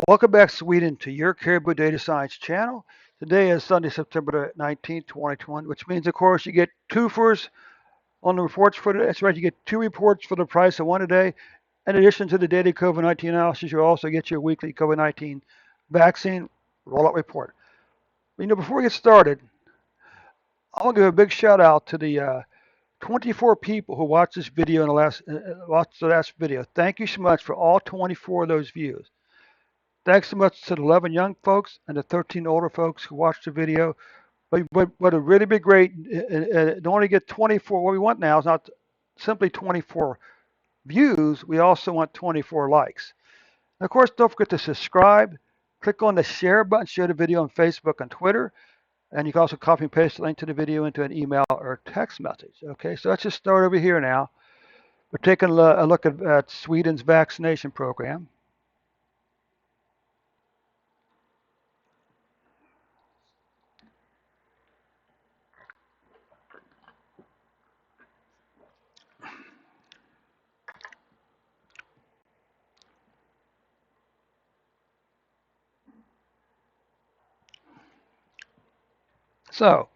Welcome back, Sweden, to your Caribou Data Science channel. Today is Sunday, September 19th, 2020, which means, of course, you get twofers on the reports for today. That's right, you get two reports for the price of one a day. In addition to the daily COVID-19 analysis, you also get your weekly COVID-19 vaccine rollout report. Before we get started, I want to give a big shout out to the 24 people who watched this video in watched the last video. Thank you so much for all 24 of those views. Thanks so much to the 11 young folks and the 13 older folks who watched the video. But what would really be great, to only get 24, what we want now is not simply 24 views, we also want 24 likes. And of course, don't forget to subscribe. Click on the share button, share the video on Facebook and Twitter. And you can also copy and paste the link to the video into an email or text message. Okay, so let's just start over here now. We're taking a look at Sweden's vaccination program. So,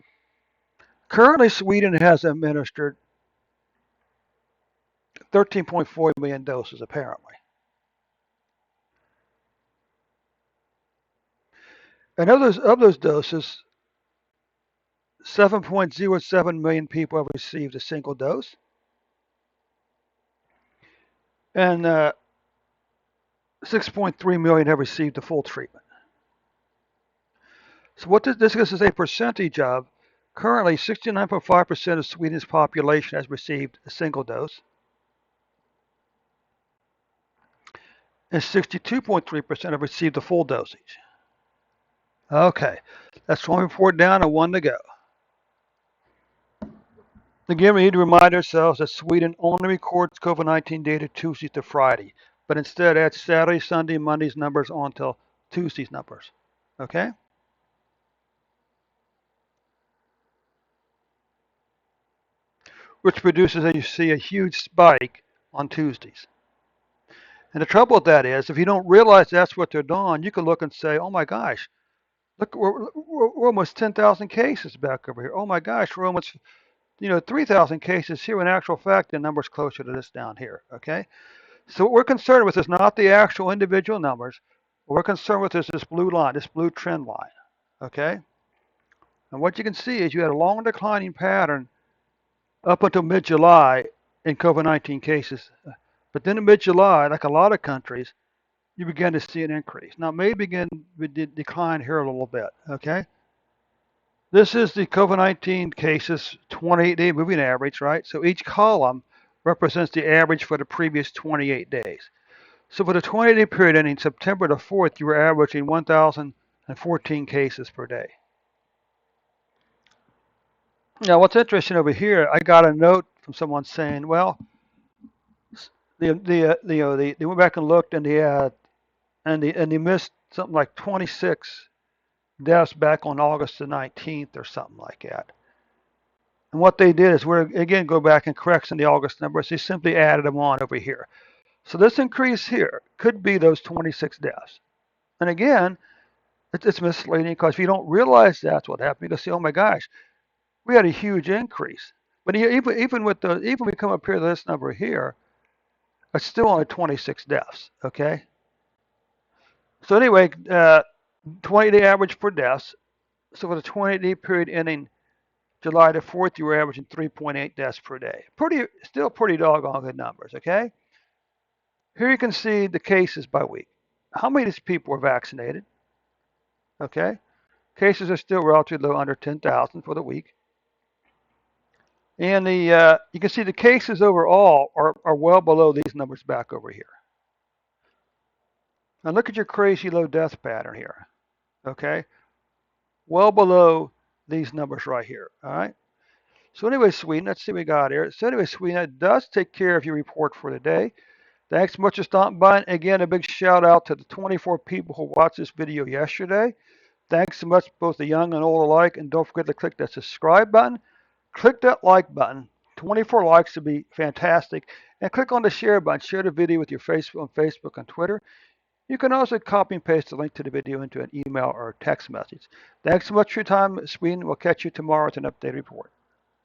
currently Sweden has administered 13.4 million doses, apparently. And of those doses, 7.07 million people have received a single dose. And 6.3 million have received the full treatment. So what this is a percentage of, currently 69.5% of Sweden's population has received a single dose. And 62.3% have received the full dosage. Okay, that's one report down and one to go. Again, we need to remind ourselves that Sweden only records COVID-19 data Tuesday to Friday, but instead adds Saturday, Sunday, Monday's numbers onto Tuesday's numbers. Okay? Which produces, as you see, a huge spike on Tuesdays. And the trouble with that is, if you don't realize that's what they're doing, you can look and say, oh my gosh, look, we're almost 10,000 cases back over here. Oh my gosh, we're almost 3,000 cases here. In actual fact, the number's closer to this down here, okay? So what we're concerned with is not the actual individual numbers. What we're concerned with is this blue line, this blue trend line, okay? And what you can see is you had a long declining pattern up until mid-July in COVID-19 cases. But then in mid-July, like a lot of countries, you begin to see an increase. Now, it may begin to decline here a little bit, okay? This is the COVID-19 cases 28-day moving average, right? So each column represents the average for the previous 28 days. So for the 20-day period ending September the 4th, you were averaging 1,014 cases per day. Now, what's interesting over here, I got a note from someone saying, well, they went back and looked and they missed something like 26 deaths back on August the 19th or something like that. And what they did is we're again go back and correct some of the August numbers. They simply added them on over here. So this increase here could be those 26 deaths. And again, it's misleading because if you don't realize that's what happened, you'll say, oh my gosh, we had a huge increase. But even we come up here to this number here, it's still only 26 deaths. Okay. So anyway, 20-day average for deaths. So for the 20-day period ending July the 4th, you were averaging 3.8 deaths per day. Still pretty doggone good numbers. Okay. Here you can see the cases by week. How many of these people were vaccinated? Okay. Cases are still relatively low, under 10,000 for the week. And you can see the cases overall are well below these numbers back over here. Now look at your crazy low death pattern here. Okay. Well below these numbers right here. All right. So anyway, Sweden, let's see what we got here. So anyway, Sweden, that does take care of your report for the day. Thanks so much for stopping by. Again, a big shout out to the 24 people who watched this video yesterday. Thanks so much, both the young and old alike. And don't forget to click that subscribe button. Click that like button. 24 likes would be fantastic. And click on the share button. Share the video with your Facebook and Twitter. You can also copy and paste the link to the video into an email or text message. Thanks so much for your time, Sweden. We'll catch you tomorrow with an updated report.